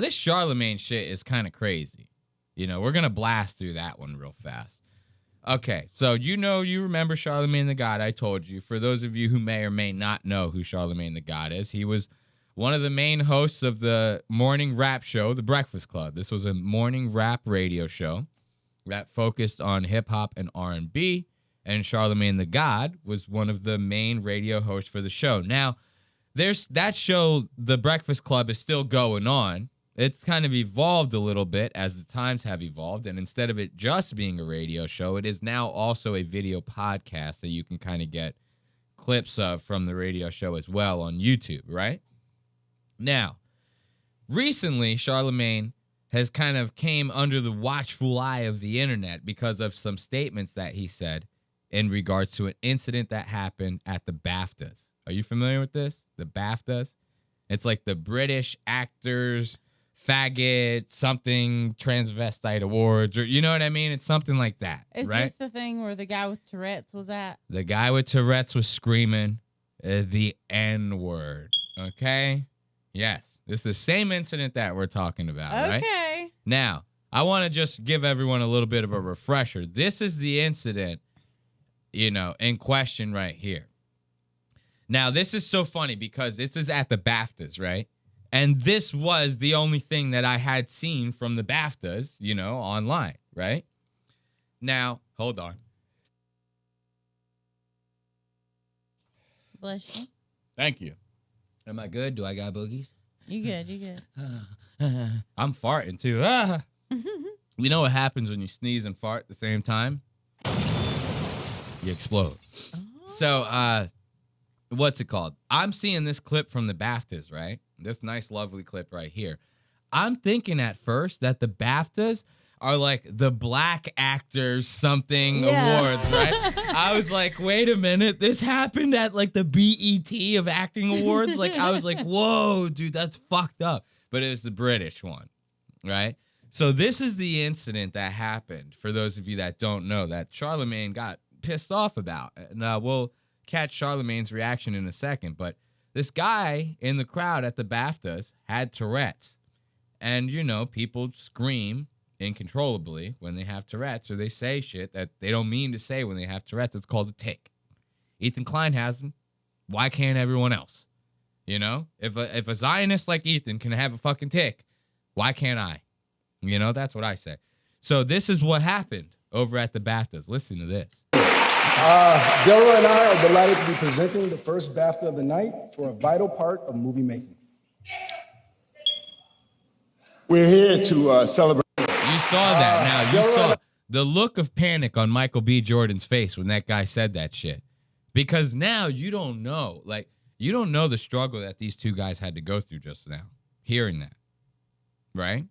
This Charlamagne shit is kind of crazy. You know, we're going to blast through that one real fast. Okay, so you remember Charlamagne the God, I told you. For those of you who may or may not know who Charlamagne the God is, he was one of the main hosts of the morning rap show, The Breakfast Club. This was a morning rap radio show that focused on hip-hop and R&B, and Charlamagne the God was one of the main radio hosts for the show. Now, there's that show, The Breakfast Club, is still going on. It's kind of evolved a little bit as the times have evolved, and instead of it just being a radio show, it is now also a video podcast that you can kind of get clips of from the radio show as well on YouTube, right? Now, recently, Charlamagne has kind of came under the watchful eye of the internet because of some statements that he said in regards to an incident that happened at the BAFTAs. Are you familiar with this? The BAFTAs? It's like the British Actors Faggot something transvestite awards, or you know what I mean? It's something like that, Is right? this the thing where the guy with Tourette's was at? The guy with Tourette's was screaming the N-word, okay? Yes, this is the same incident that we're talking about, right? Okay. Now, I want to just give everyone a little bit of a refresher. This is the incident, in question right here. Now, this is so funny because this is at the BAFTAs, right? And this was the only thing that I had seen from the BAFTAs, online, right? Now, hold on. Bless you. Thank you. Am I good? Do I got boogies? You good. I'm farting, too. You know what happens when you sneeze and fart at the same time? You explode. Oh. So, what's it called? I'm seeing this clip from the BAFTAs, right? This nice, lovely clip right here. I'm thinking at first that the BAFTAs are like the Black Actors something awards, right? I was like, wait a minute. This happened at like the BET of acting awards. Like, I was like, whoa, dude, that's fucked up. But it was the British one, right? So this is the incident that happened, for those of you that don't know, that Charlamagne got pissed off about. And we'll catch Charlamagne's reaction in a second, but this guy in the crowd at the BAFTAs had Tourette's. And, people scream uncontrollably when they have Tourette's, or they say shit that they don't mean to say when they have Tourette's. It's called a tic. Ethan Klein has them. Why can't everyone else? If a Zionist like Ethan can have a fucking tic, why can't I? That's what I say. So this is what happened over at the BAFTAs. Listen to this. Delroy and I are delighted to be presenting the first BAFTA of the night for a vital part of movie making. We're here to celebrate. You saw that. Now, you saw the look of panic on Michael B. Jordan's face when that guy said that shit. Because now you don't know. Like, you don't know the struggle that these two guys had to go through just now, hearing that. Right?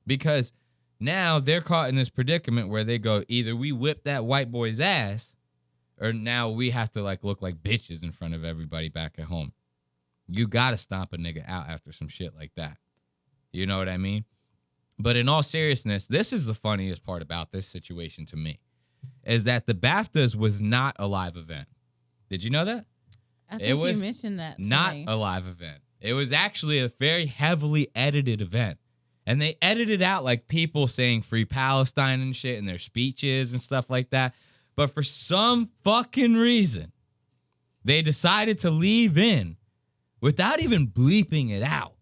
Because now they're caught in this predicament where they go, either we whip that white boy's ass, or now we have to look like bitches in front of everybody back at home. You got to stomp a nigga out after some shit like that. You know what I mean? But in all seriousness, this is the funniest part about this situation to me, is that the BAFTAs was not a live event. Did you know that? I think you mentioned that. Not a live event. It was actually a very heavily edited event. And they edited out people saying Free Palestine and shit in their speeches and stuff like that. But for some fucking reason, they decided to leave in, without even bleeping it out,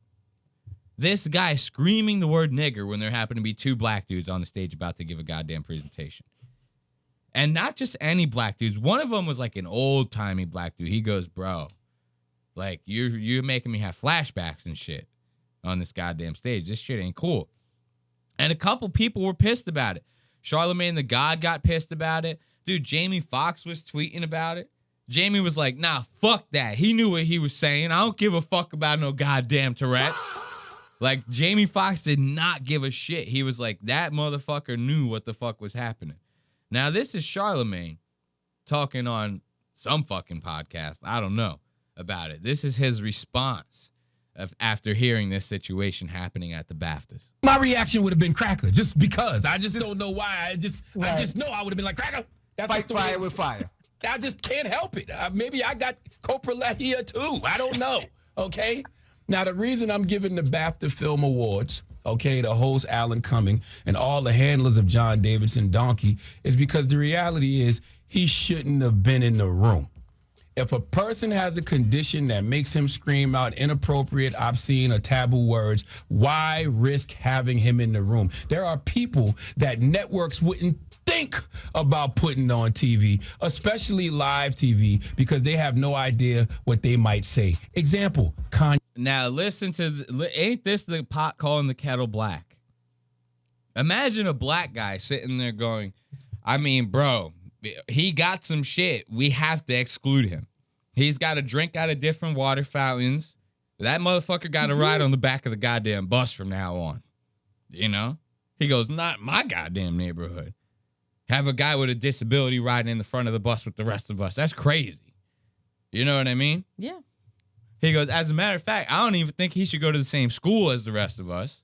this guy screaming the word nigger when there happen to be two black dudes on the stage about to give a goddamn presentation. And not just any black dudes. One of them was an old-timey black dude. He goes, bro, you're making me have flashbacks and shit on this goddamn stage. This shit ain't cool. And a couple people were pissed about it. Charlamagne the God got pissed about it. Dude, Jamie Foxx was tweeting about it. Jamie was like, nah, fuck that. He knew what he was saying. I don't give a fuck about no goddamn Tourette's. Jamie Foxx did not give a shit. He was like, that motherfucker knew what the fuck was happening. Now, this is Charlamagne talking on some fucking podcast. I don't know about it. This is his response after hearing this situation happening at the BAFTAs. My reaction would have been cracker, just because. I just don't know why. I just know I would have been like, cracker. That's Fight fire with fire. I just can't help it. Maybe I got coprolalia too. I don't know. Okay? Now, the reason I'm giving the BAFTA Film Awards, okay, to host Alan Cumming and all the handlers of John Davidson Donkey is because the reality is he shouldn't have been in the room. If a person has a condition that makes him scream out inappropriate, obscene, or taboo words, why risk having him in the room? There are people that networks wouldn't think about putting on TV, especially live TV, because they have no idea what they might say. Example, Kanye. Now listen to, ain't this the pot calling the kettle black? Imagine a black guy sitting there going, I mean, bro, he got some shit. We have to exclude him. He's got to drink out of different water fountains. That motherfucker got to ride on the back of the goddamn bus from now on. You know? He goes, not my goddamn neighborhood. Have a guy with a disability riding in the front of the bus with the rest of us. That's crazy. You know what I mean? Yeah. He goes, as a matter of fact, I don't even think he should go to the same school as the rest of us.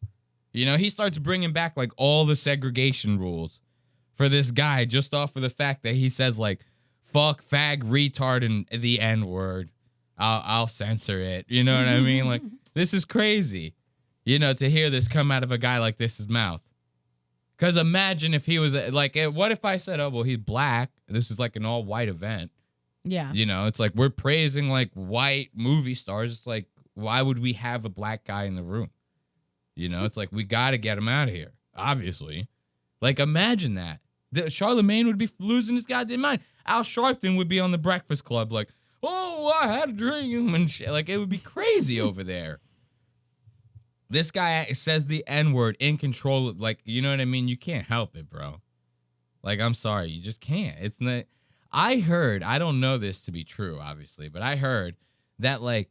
You know, he starts bringing back like all the segregation rules for this guy just off of the fact that he says like, fuck, fag, retard, and the N-word. I'll censor it. You know what I mean? Like, this is crazy, you know, to hear this come out of a guy like this's mouth. Because imagine if he was like, what if I said, oh, well, he's black. This is like an all-white event. Yeah. You know, it's like we're praising like white movie stars. It's like, why would we have a black guy in the room? You know, it's like, we got to get him out of here, obviously. Like, imagine that. Charlamagne would be losing his goddamn mind. Al Sharpton would be on the Breakfast Club like, oh, I had a dream and shit. Like, it would be crazy over there. This guy says the N-word in control. Like, you know what I mean? You can't help it, bro. Like, I'm sorry. You just can't. It's not. I heard, I don't know this to be true, obviously, but I heard that, like,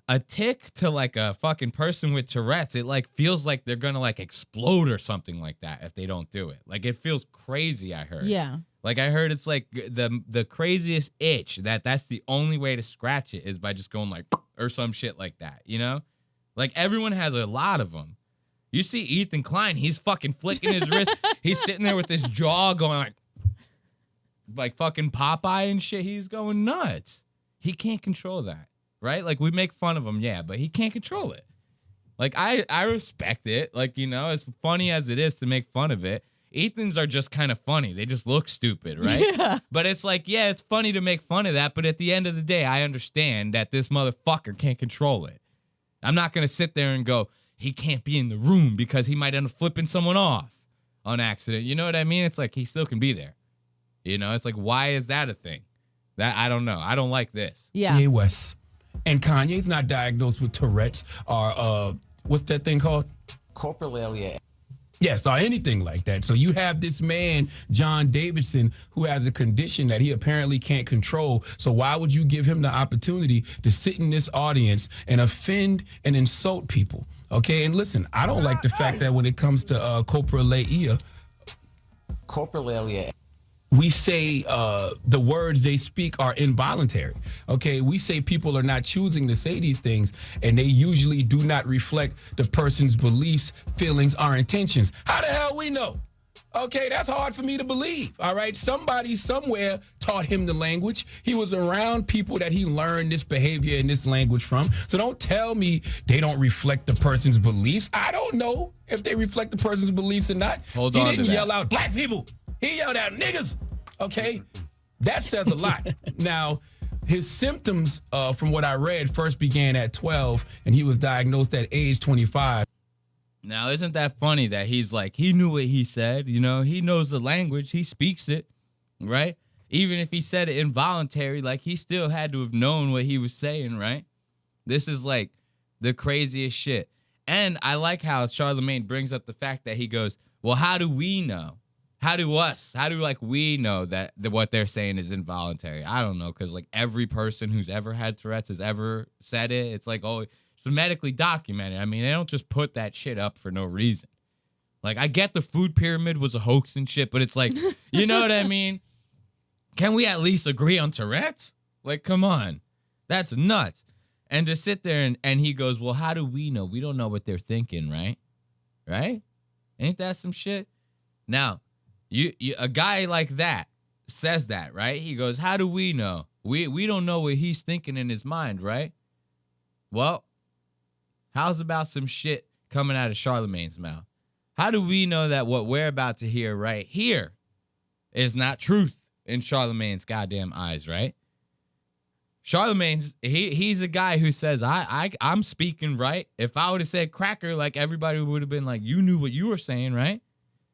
a tick to, like, a fucking person with Tourette's, it, like, feels like they're gonna, like, explode or something like that if they don't do it. Like, it feels crazy, I heard. Yeah. Like, I heard it's, like, the craziest itch that's the only way to scratch it is by just going, like, or some shit like that, you know? Like, everyone has a lot of them. You see Ethan Klein, he's fucking flicking his wrist. He's sitting there with his jaw going, like fucking Popeye and shit. He's going nuts. He can't control that, right? Like, we make fun of him, yeah, but he can't control it. Like, I respect it. Like, you know, as funny as it is to make fun of it, Ethan's are just kind of funny. They just look stupid, right? Yeah. But it's like, yeah, it's funny to make fun of that, but at the end of the day, I understand that this motherfucker can't control it. I'm not going to sit there and go, he can't be in the room because he might end up flipping someone off on accident. You know what I mean? It's like, he still can be there. You know, it's like, why is that a thing? That I don't know. I don't like this. Yeah. Kanye West. And Kanye's not diagnosed with Tourette's or what's that thing called? Coprolalia. Yes, or anything like that. So you have this man, John Davidson, who has a condition that he apparently can't control. So why would you give him the opportunity to sit in this audience and offend and insult people? Okay, and listen, I don't like the fact that when it comes to coprolalia, we say the words they speak are involuntary. Okay, we say people are not choosing to say these things, and they usually do not reflect the person's beliefs, feelings, or intentions. How the hell we know? Okay, that's hard for me to believe. All right, somebody somewhere taught him the language. He was around people that he learned this behavior and this language from. So don't tell me they don't reflect the person's beliefs. I don't know if they reflect the person's beliefs or not. Hold he on to didn't that. yell out black people. He yelled out niggas. Okay, that says a lot. Now, his symptoms, from what I read, first began at 12, and he was diagnosed at age 25. Now, isn't that funny that he's like, he knew what he said, you know, he knows the language, he speaks it, right? Even if he said it involuntary, like, he still had to have known what he was saying, right? This is like the craziest shit. And I like how Charlamagne brings up the fact that he goes, well, how do we know? How do we know that what they're saying is involuntary? I don't know, because like every person who's ever had Tourette's has ever said it. It's like, oh, it's medically documented. I mean, they don't just put that shit up for no reason. Like, I get the food pyramid was a hoax and shit, but it's like, you know what I mean? Can we at least agree on Tourette's? Like, come on. That's nuts. And to sit there and he goes, well, how do we know? We don't know what they're thinking, right? Right? Ain't that some shit? Now, you a guy like that says that, right? He goes, how do we know? We don't know what he's thinking in his mind, right? Well, How's about some shit coming out of Charlamagne's mouth? How do we know that what we're about to hear right here is not truth in Charlamagne's goddamn eyes, right? Charlamagne's, he's a guy who says, I'm speaking right. If I would have said cracker, like everybody would have been like, you knew what you were saying, right?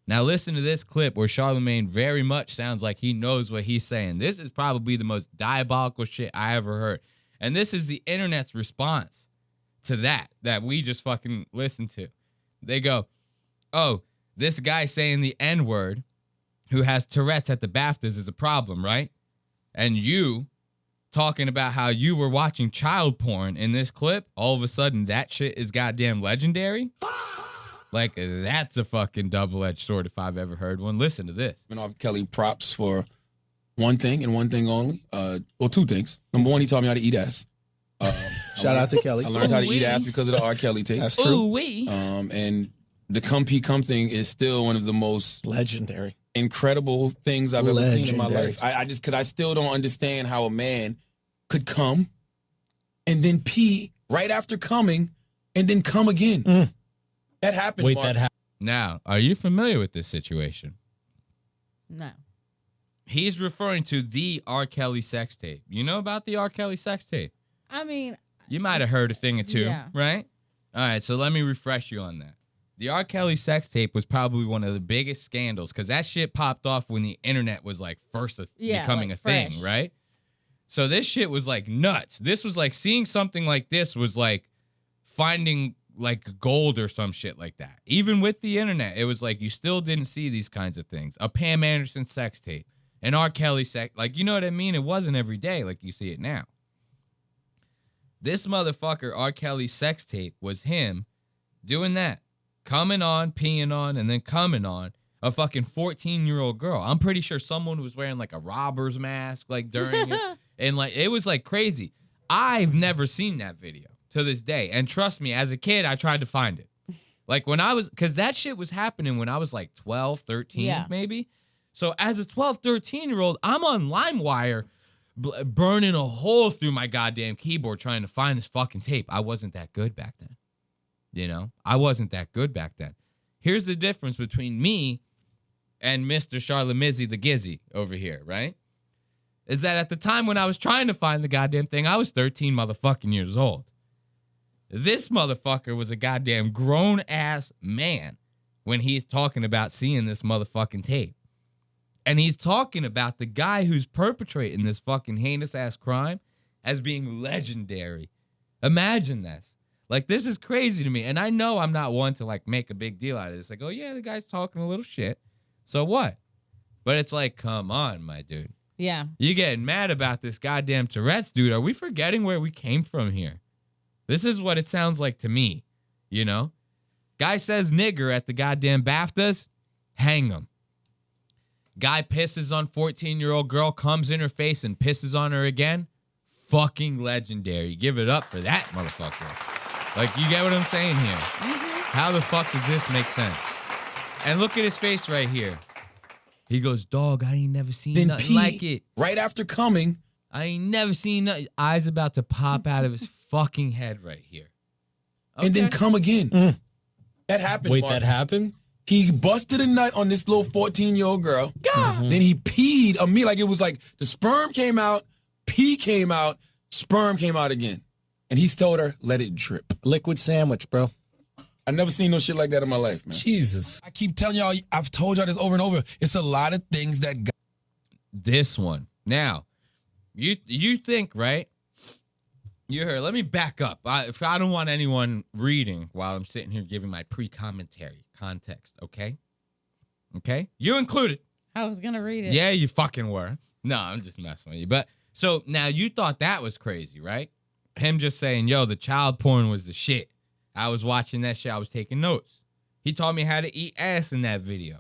Now listen to this clip where Charlamagne very much sounds like he knows what he's saying. This is probably the most diabolical shit I ever heard. And this is the internet's response to that we just fucking listened to. They go, oh, this guy saying the N-word who has Tourette's at the BAFTAs is a problem, right? And you talking about how you were watching child porn in this clip, all of a sudden that shit is goddamn legendary? Like, that's a fucking double-edged sword if I've ever heard one. Listen to this. Kelly props for one thing and one thing only. Well, two things. Number one, he taught me how to eat ass. Shout out to Kelly. I learned how to eat ass because of the R. Kelly tape. That's true. Ooh-wee. And the come pee come thing is still one of the most Legendary. incredible things I've ever seen in my life. I just, because I still don't understand how a man could come and then pee right after coming and then come again. That happened. Wait, Mark. that happened. Now, are you familiar with this situation? No. He's referring to the R. Kelly sex tape. You know about the R. Kelly sex tape? I mean, You might have heard a thing or two, Yeah. right? All right, so let me refresh you on that. The R. Kelly sex tape was probably one of the biggest scandals because that shit popped off when the internet was like first becoming like a thing, fresh. right? So this shit was like nuts. This was like seeing something like this was like finding like gold or some shit like that. Even with the internet, it was like you still didn't see these kinds of things. A Pam Anderson sex tape, an R. Kelly sex, like, you know what I mean? It wasn't every day like you see it now. This motherfucker, R. Kelly sex tape, was him doing that. Coming on, peeing on, and then coming on a fucking 14-year-old girl. I'm pretty sure someone was wearing like a robber's mask like during it. And like it was like crazy. I've never seen that video to this day. And trust me, as a kid, I tried to find it. Like when I was, because that shit was happening when I was like 12, 13 maybe. So as a 12, 13-year-old, I'm on LimeWire burning a hole through my goddamn keyboard trying to find this fucking tape. I wasn't that good back then. You know, I wasn't that good back then. Here's the difference between me and Mr. Charlamagne the Gizzy over here, right? Is that at the time when I was trying to find the goddamn thing, I was 13 motherfucking years old. This motherfucker was a goddamn grown-ass man when he's talking about seeing this motherfucking tape. And he's talking about the guy who's perpetrating this fucking heinous-ass crime as being legendary. Imagine this. Like, this is crazy to me. And I know I'm not one to, like, make a big deal out of this. Like, oh, yeah, the guy's talking a little shit. So what? But it's like, come on, my dude. Yeah. You getting mad about this goddamn Tourette's, dude. Are we forgetting where we came from here? This is what it sounds like to me, you know? Guy says nigger at the goddamn BAFTAs, hang him. Guy pisses on 14-year-old girl, comes in her face and pisses on her again. Fucking legendary. Give it up for that motherfucker. Like, you get what I'm saying here? How the fuck does this make sense? And look at his face right here. He goes, dog, I ain't never seen Then nothing pee like it. right after coming. I ain't never seen nothing. Eyes about to pop out of his fucking head right here. And then Okay. come again. That happened. Wait, Mark. that happened? He busted a nut on this little 14-year-old girl. Then he peed on me like it was like the sperm came out, pee came out, sperm came out again. And he's told her, let it drip. Liquid sandwich, bro. I never seen no shit like that in my life, man. Jesus. I keep telling y'all, I've told y'all this over and over. It's a lot of things that This one. Now, you think, right? You heard. Let me back up. I don't want anyone reading while I'm sitting here giving my pre-commentary context, okay? Okay? You included. I was going to read it. Yeah, you fucking were. No, I'm just messing with you. But so now you thought that was crazy, right? Him just saying, yo, the child porn was the shit. I was watching that shit. I was taking notes. He taught me how to eat ass in that video.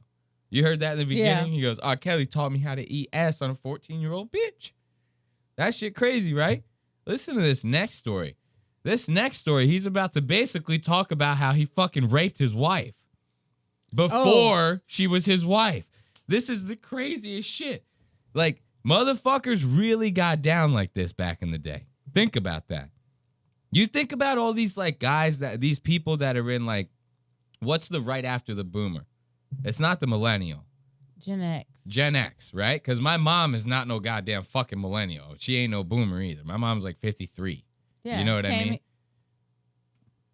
You heard that in the beginning? Yeah. He goes, R. Kelly taught me how to eat ass on a 14-year-old bitch. That shit crazy, right? Listen to this next story. This next story, he's about to basically talk about how he fucking raped his wife before she was his wife. This is the craziest shit. Like, motherfuckers really got down like this back in the day. Think about that. You think about all these like guys these people that are in like, what's the right after the boomer? It's not the millennial. Gen X. Gen X, right? Because my mom is not no goddamn fucking millennial. She ain't no boomer either. My mom's like 53. Yeah, you know what I mean?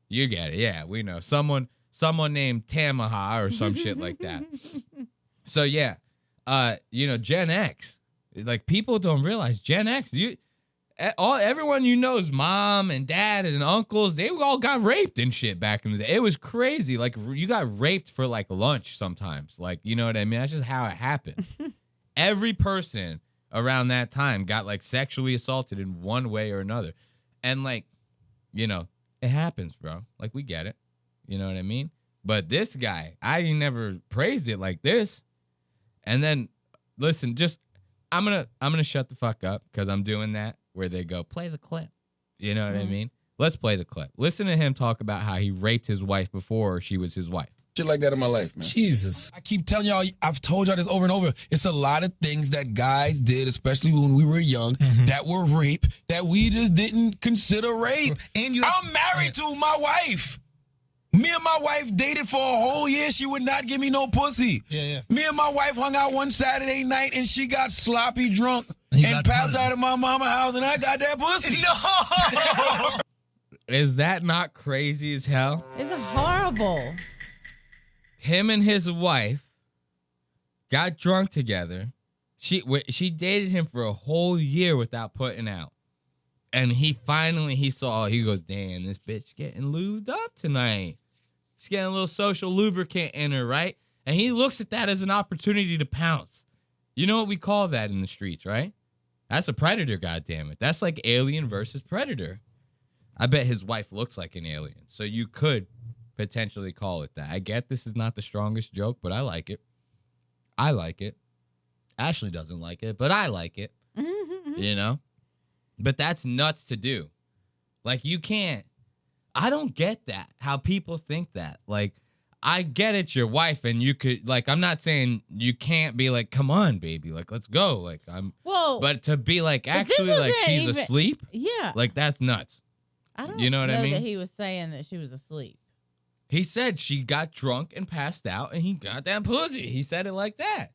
You get it. Yeah, we know. Someone named Tamaha or some shit like that. So yeah, Gen X. Like people don't realize Gen X. Everyone you know's mom and dad and uncles, they all got raped and shit back in the day. It was crazy. Like you got raped for like lunch sometimes. Like, you know what I mean? That's just how it happened. Every person around that time got like sexually assaulted in one way or another. And like, it happens, bro. Like we get it. You know what I mean? But this guy, I never praised it like this. And then listen, I'm gonna shut the fuck up because I'm doing that. Where they go, play the clip. You know what I mean? Let's play the clip. Listen to him talk about how he raped his wife before she was his wife. Shit like that in my life, man. Jesus. I keep telling y'all, I've told y'all this over and over. It's a lot of things that guys did, especially when we were young, that were rape, that we just didn't consider rape. And I'm married to my wife. Me and my wife dated for a whole year. She would not give me no pussy. Yeah. Me and my wife hung out one Saturday night, and she got sloppy drunk and passed out at my mama's house, and I got that pussy. No! Is that not crazy as hell? It's horrible. Him and his wife got drunk together. She dated him for a whole year without putting out. And he goes, damn, this bitch getting lubed up tonight. She's getting a little social lubricant in her, right? And he looks at that as an opportunity to pounce. You know what we call that in the streets, right? That's a predator, goddammit. That's like Alien versus Predator. I bet his wife looks like an alien. So you could potentially call it that. I get this is not the strongest joke, but I like it. I like it. Ashley doesn't like it, but I like it. But that's nuts to do. Like, you can't. I don't get that, how people think that. Like, I get it's your wife, and you could, like, I'm not saying you can't be like, come on, baby, like, let's go. Like, but to be like, actually, like, she's asleep? Yeah. Like, that's nuts. I don't know what I mean? that he was saying that she was asleep. He said she got drunk and passed out, and he got that pussy. He said it like that.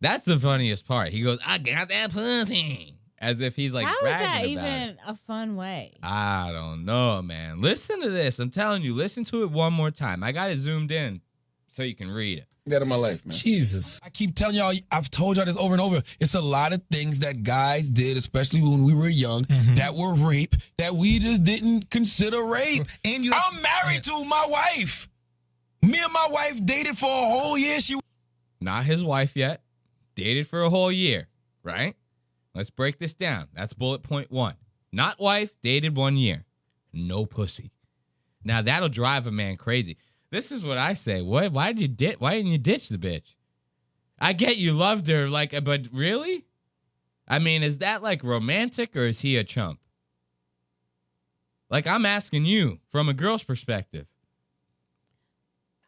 That's the funniest part. He goes, I got that pussy. As if he's like how bragging is that about even it. a fun way? I don't know, man. Listen to this. I'm telling you, listen to it one more time. I got it zoomed in so you can read it. That in my life, man. Jesus. I keep telling y'all, I've told y'all this over and over. It's a lot of things that guys did, especially when we were young, that were rape, that we just didn't consider rape. And I'm married to my wife. Me and my wife dated for a whole year. Not his wife yet. Dated for a whole year, right? Let's break this down. That's bullet point 1. Not wife, dated 1 year. No pussy. Now, that'll drive a man crazy. This is what I say. Why didn't you ditch the bitch? I get you loved her, like, but really? I mean, is that, like, romantic, or is he a chump? Like, I'm asking you from a girl's perspective.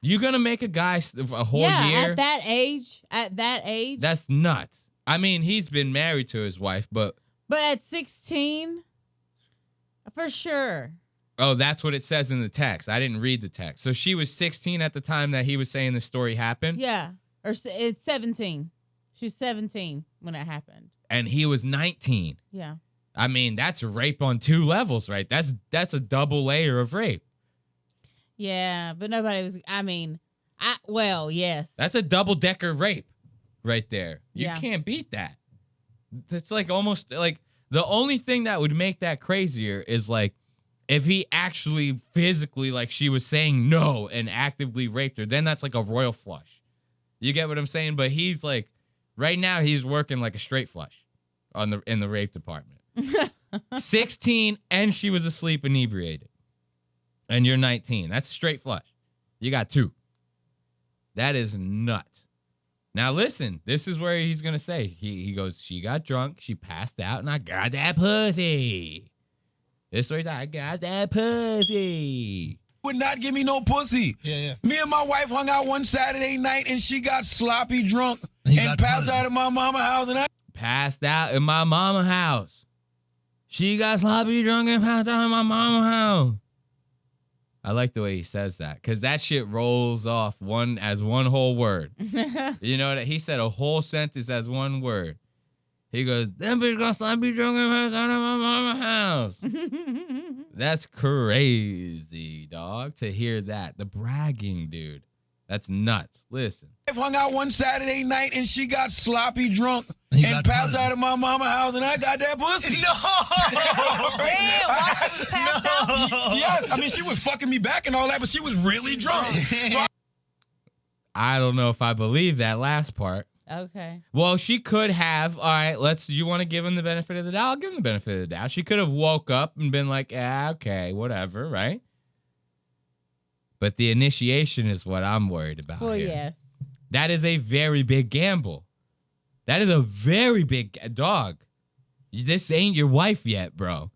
You gonna make a guy a whole year? At that age? That's nuts. I mean, he's been married to his wife, but at 16, for sure. Oh, that's what it says in the text. I didn't read the text. So she was 16 at the time that he was saying the story happened? Yeah, or it's 17. She was 17 when it happened. And he was 19. Yeah. I mean, that's rape on 2 levels, right? That's a double layer of rape. Yeah, but nobody was, yes. That's a double-decker rape right there. You can't beat that. It's like almost like the only thing that would make that crazier is like if he actually physically, like she was saying no and actively raped her, then that's like a royal flush. You get what I'm saying? But he's like, right now he's working like a straight flush in the rape department. 16 and she was asleep inebriated. And you're 19. That's a straight flush. You got 2. That is nuts. Now listen, this is where he's gonna say he goes. She got drunk, she passed out, and I got that pussy. This is what he's like, I got that pussy. Would not give me no pussy. Yeah. Me and my wife hung out one Saturday night, and she got sloppy drunk and passed out at my mama's house, and I passed out in my mama's house. She got sloppy drunk and passed out in my mama's house. I like the way he says that because that shit rolls off as one whole word. You know that he said a whole sentence as one word. He goes, "That bitch got sloppy drunk and passed out in my mama's house." That's crazy, dog. To hear that, the bragging, dude. That's nuts. Listen. I hung out one Saturday night and she got sloppy drunk and passed out of my mama's house and I got that pussy. Damn, while she was passed out? Yes, I mean, she was fucking me back and all that, but she was really drunk. So I don't know if I believe that last part. Okay. Well, she could have. All right, you want to give him the benefit of the doubt? I'll give him the benefit of the doubt. She could have woke up and been like, okay, whatever, right? But the initiation is what I'm worried about. Well, here. yes. That is a very big gamble. That is a very big dog. This ain't your wife yet, bro.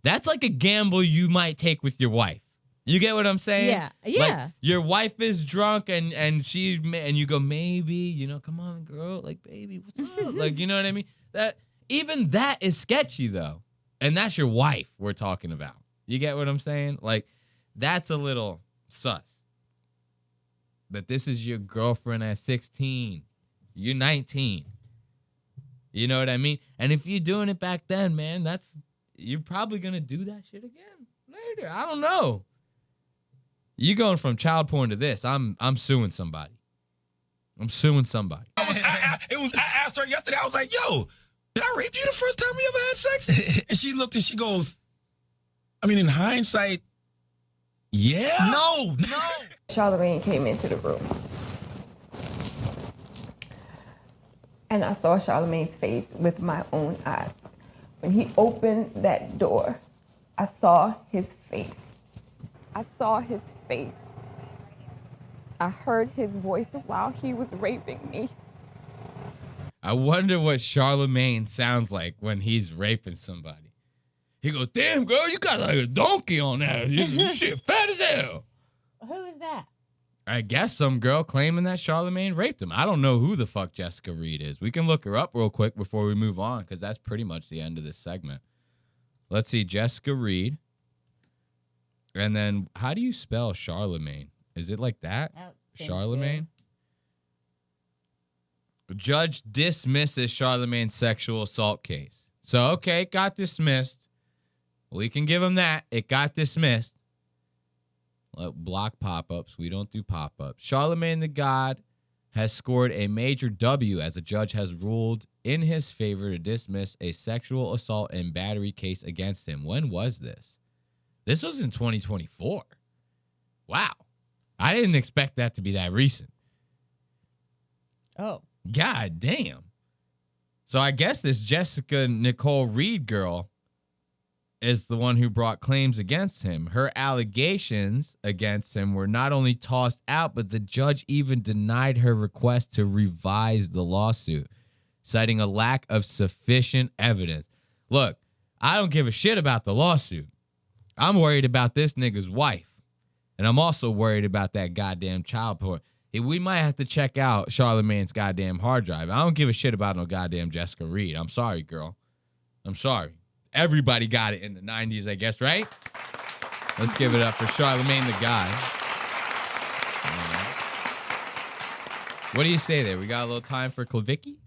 That's like a gamble you might take with your wife. You get what I'm saying? Yeah. Like, your wife is drunk and you go, maybe, come on, girl, like, baby, what's up? Like, you know what I mean? Even that is sketchy though. And that's your wife we're talking about. You get what I'm saying? Like, that's a little sus. But this is your girlfriend at 16. You're 19. You know what I mean? And if you're doing it back then, man, you're probably gonna do that shit again later. I don't know. You going from child porn to this? I'm suing somebody. I'm suing somebody. I asked her yesterday. I was like, "Yo, did I rape you the first time we ever had sex?" And she looked and she goes, "I mean, in hindsight, yeah." No. Charlamagne came into the room. And I saw Charlamagne's face with my own eyes. When he opened that door, I saw his face. I saw his face. I heard his voice while he was raping me. I wonder what Charlamagne sounds like when he's raping somebody. He goes, "Damn, girl, you got like a donkey on that. You shit fat as hell." Who is that? I guess some girl claiming that Charlamagne raped him. I don't know who the fuck Jessica Reed is. We can look her up real quick before we move on because that's pretty much the end of this segment. Let's see, Jessica Reed. And then how do you spell Charlamagne? Is it like that? Charlamagne? Judge dismisses Charlamagne's sexual assault case. So, okay, it got dismissed. We can give him that. It got dismissed. Block pop-ups. We don't do pop-ups. Charlamagne the God has scored a major W as a judge has ruled in his favor to dismiss a sexual assault and battery case against him. When was this? This was in 2024. Wow. I didn't expect that to be that recent. Oh. God damn. So I guess this Jessica Nicole Reed girl is the one who brought claims against him. Her allegations against him were not only tossed out, but the judge even denied her request to revise the lawsuit, citing a lack of sufficient evidence. Look, I don't give a shit about the lawsuit. I'm worried about this nigga's wife. And I'm also worried about that goddamn child porn. We might have to check out Charlamagne's goddamn hard drive. I don't give a shit about no goddamn Jessica Reed. I'm sorry, girl. I'm sorry. Everybody got it in the 90s, I guess, right? Let's give it up for Charlamagne the God. What do you say there? We got a little time for Klavicki?